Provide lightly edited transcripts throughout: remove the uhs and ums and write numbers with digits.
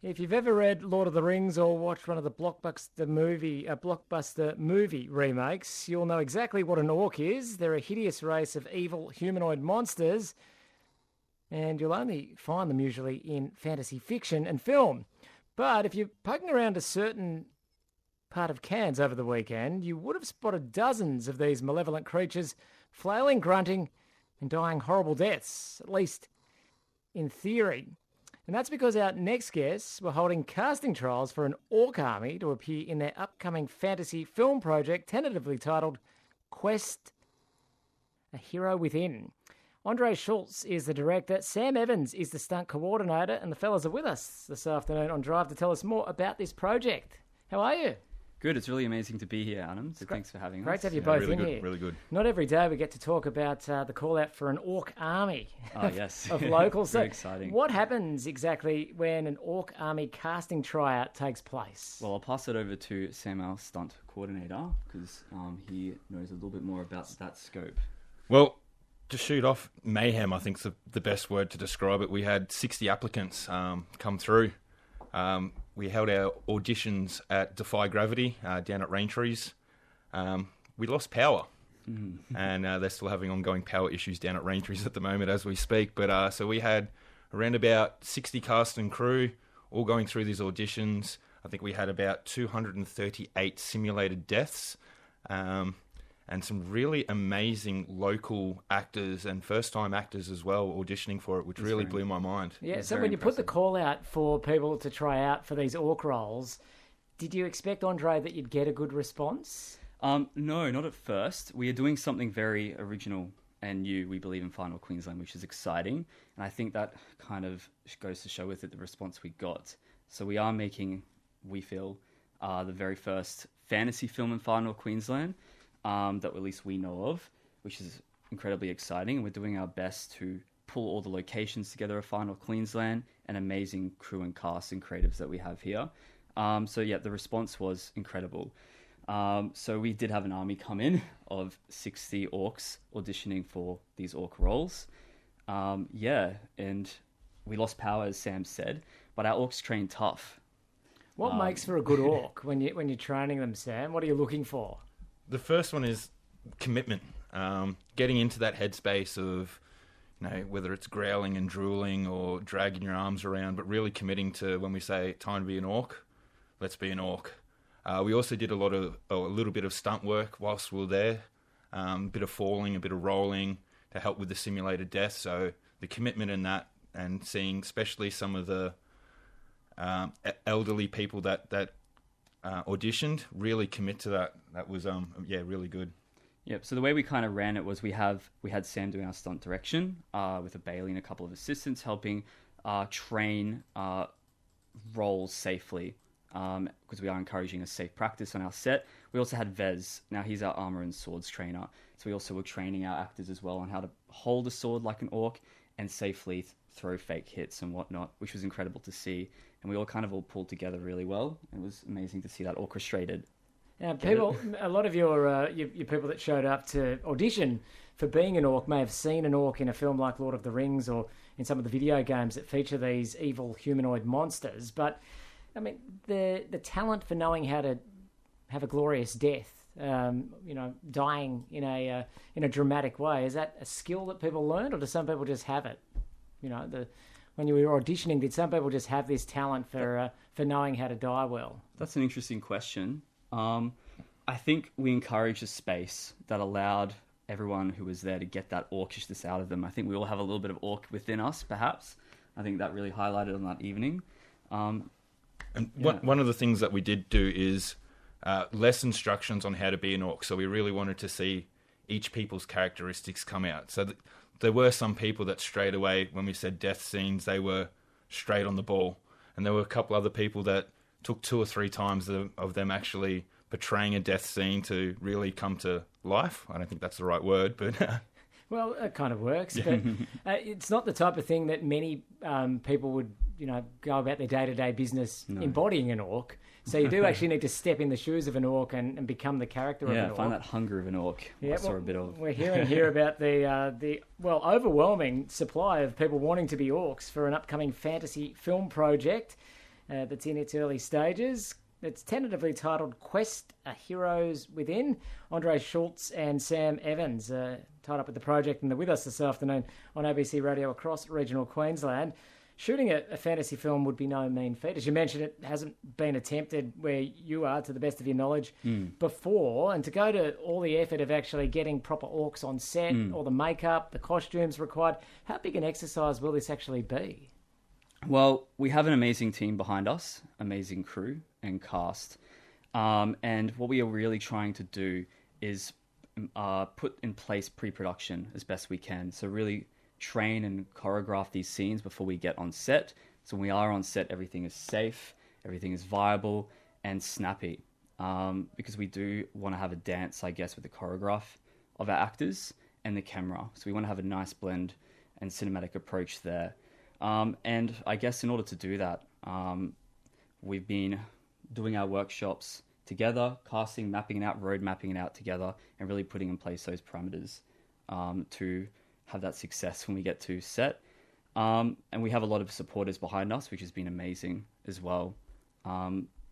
If you've ever read Lord of the Rings or watched one of the blockbuster movie remakes, you'll know exactly what an orc is. They're a hideous race of evil humanoid monsters, and you'll only find them usually in fantasy fiction and film. But if you're poking around a certain part of Cairns over the weekend, you would have spotted dozens of these malevolent creatures flailing, grunting, and dying horrible deaths, at least in theory. And that's because our next guests were holding casting trials for an orc army to appear in their upcoming fantasy film project, tentatively titled Quest: A Hero Within. Andre Schultz is the director, Sam Evans is the stunt coordinator, and the fellas are with us this afternoon on Drive to tell us more about this project. How are you? Good. It's really amazing to be here, Adam. So thanks for having us. Great to have you both in here. Really good. Not every day we get to talk about the call out for an orc army yes. of locals. Very exciting. What happens exactly when an orc army casting tryout takes place? Well, I'll pass it over to Sam, our stunt coordinator, because he knows a little bit more about that scope. Well, to shoot off, mayhem, I think, is the best word to describe it. We had 60 applicants come through. We held our auditions at Defy Gravity down at Raintrees. We lost power, and they're still having ongoing power issues down at Raintrees at the moment as we speak. But so we had around about 60 cast and crew all going through these auditions. I think we had about 238 simulated deaths. And some really amazing local actors and first-time actors as well auditioning for it, which really blew my mind. Yeah, so when you put the call out for people to try out for these orc roles, did you expect, Andre, that you'd get a good response? No, not at first. We are doing something very original and new, we believe, in Far North Queensland, which is exciting. And I think that kind of goes to show with it the response we got. So we are making, we feel, the very first fantasy film in Far North Queensland, that at least we know of, which is incredibly exciting. And we're doing our best to pull all the locations together of Far North Queensland and amazing crew and cast and creatives that we have here. So yeah, the response was incredible. So we did have an army come in of 60 orcs auditioning for these orc roles. And we lost power, as Sam said, but our orcs train tough. What makes for a good orc when you're training them, Sam? What are you looking for? The first one is commitment. Getting into that headspace of, whether it's growling and drooling or dragging your arms around, but really committing to when we say time to be an orc, let's be an orc. We also did a little bit of stunt work whilst we were there, a bit of falling, a bit of rolling to help with the simulated death. So the commitment in that, and seeing especially some of the elderly people that auditioned really commit to that. That was really good. Yep. So the way we kind of ran it was we had Sam doing our stunt direction with a Bailey and a couple of assistants helping train roles safely, because we are encouraging a safe practice on our set. We also had Vez. Now he's our armor and swords trainer. So we also were training our actors as well on how to hold a sword like an orc and safely throw fake hits and whatnot, which was incredible to see. And we all pulled together really well. It was amazing to see that orchestrated. Now, a lot of your people that showed up to audition for being an orc may have seen an orc in a film like Lord of the Rings or in some of the video games that feature these evil humanoid monsters. But, I mean, the talent for knowing how to have a glorious death, dying in a dramatic way, is that a skill that people learn, or do some people just have it? When you were auditioning, did some people just have this talent for knowing how to die well? That's an interesting question. I think we encouraged a space that allowed everyone who was there to get that orcishness out of them. I think we all have a little bit of orc within us, perhaps. I think that really highlighted on that evening. One of the things that we did do is less instructions on how to be an orc. So we really wanted to see each people's characteristics come out. So there were some people that straight away, when we said death scenes, they were straight on the ball. And there were a couple other people that took 2 or 3 times of them actually portraying a death scene to really come to life. I don't think that's the right word, but... Well, it kind of works, but it's not the type of thing that many people would, go about their day-to-day business embodying an orc. So you do actually need to step in the shoes of an orc and become the character of an orc. Yeah, find that hunger of an orc. Yeah, we're hearing here about the overwhelming supply of people wanting to be orcs for an upcoming fantasy film project. that's in its early stages. It's tentatively titled Quest, A Heroes Within. Andre Schultz and Sam Evans tied up with the project and they're with us this afternoon on ABC Radio across regional Queensland. Shooting a fantasy film would be no mean feat. As you mentioned, it hasn't been attempted where you are, to the best of your knowledge, before. And to go to all the effort of actually getting proper orcs on set, all the makeup, the costumes required, how big an exercise will this actually be? Well, we have an amazing team behind us, amazing crew and cast. And what we are really trying to do is put in place pre-production as best we can. So really train and choreograph these scenes before we get on set. So when we are on set, everything is safe, everything is viable and snappy. Because we do want to have a dance, I guess, with the choreograph of our actors and the camera. So we want to have a nice blend and cinematic approach there. And I guess in order to do that, we've been doing our workshops together, casting, mapping it out, road mapping it out together, and really putting in place those parameters to have that success when we get to set. And we have a lot of supporters behind us, which has been amazing as well.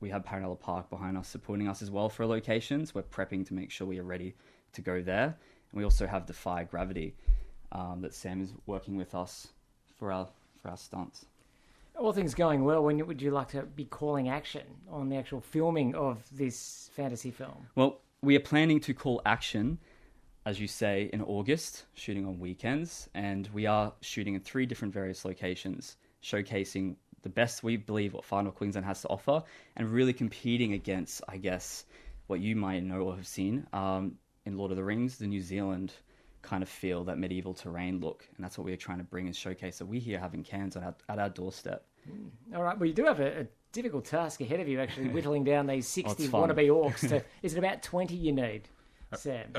We have Paranella Park behind us, supporting us as well for locations. We're prepping to make sure we are ready to go there. And we also have Defy Gravity that Sam is working with us for our stunts. All things going well, when would you like to be calling action on the actual filming of this fantasy film? Well, we are planning to call action, as you say, in August, shooting on weekends, and we are shooting in 3 different various locations, showcasing the best we believe what Far North Queensland has to offer, and really competing against, I guess, what you might know or have seen in Lord of the Rings, the New Zealand kind of feel, that medieval terrain look, and that's what we're trying to bring and showcase that we here have in Cairns at our doorstep. All right, well, you do have a difficult task ahead of you, actually, whittling down these 60 wannabe orcs to... Is it about 20 you need, Sam?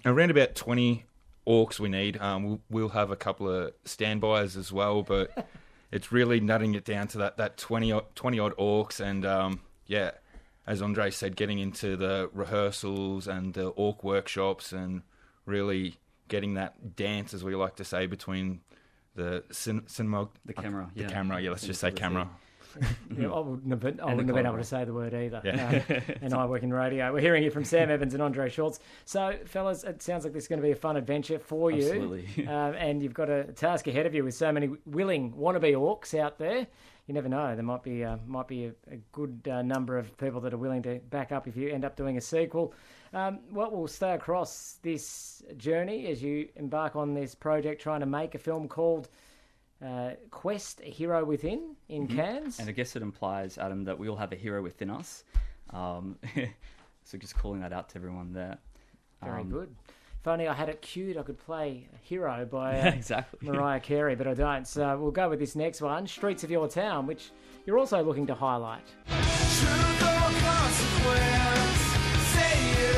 Around about 20 orcs we need. We'll have a couple of standbys as well, but it's really nutting it down to that 20 odd orcs, and yeah, as Andre said, getting into the rehearsals and the orc workshops and really getting that dance, as we like to say, between the camera. Let's just say camera. Yeah, I wouldn't have been able to say the word either. Yeah. And I work in radio. We're hearing it from Sam Evans and Andre Schultz. So, fellas, it sounds like this is going to be a fun adventure for you. Absolutely. And you've got a task ahead of you with so many willing wannabe orcs out there. You never know. There might be a good number of people that are willing to back up if you end up doing a sequel. What will stay across this journey as you embark on this project, trying to make a film called Quest, A Hero Within in Cairns? And I guess it implies, Adam, that we all have a hero within us. So just calling that out to everyone there. Very good. If only I had it queued, I could play a Hero by exactly. Mariah Carey, but I don't. So we'll go with this next one, Streets of Your Town, which you're also looking to highlight. Truth or consequence, say it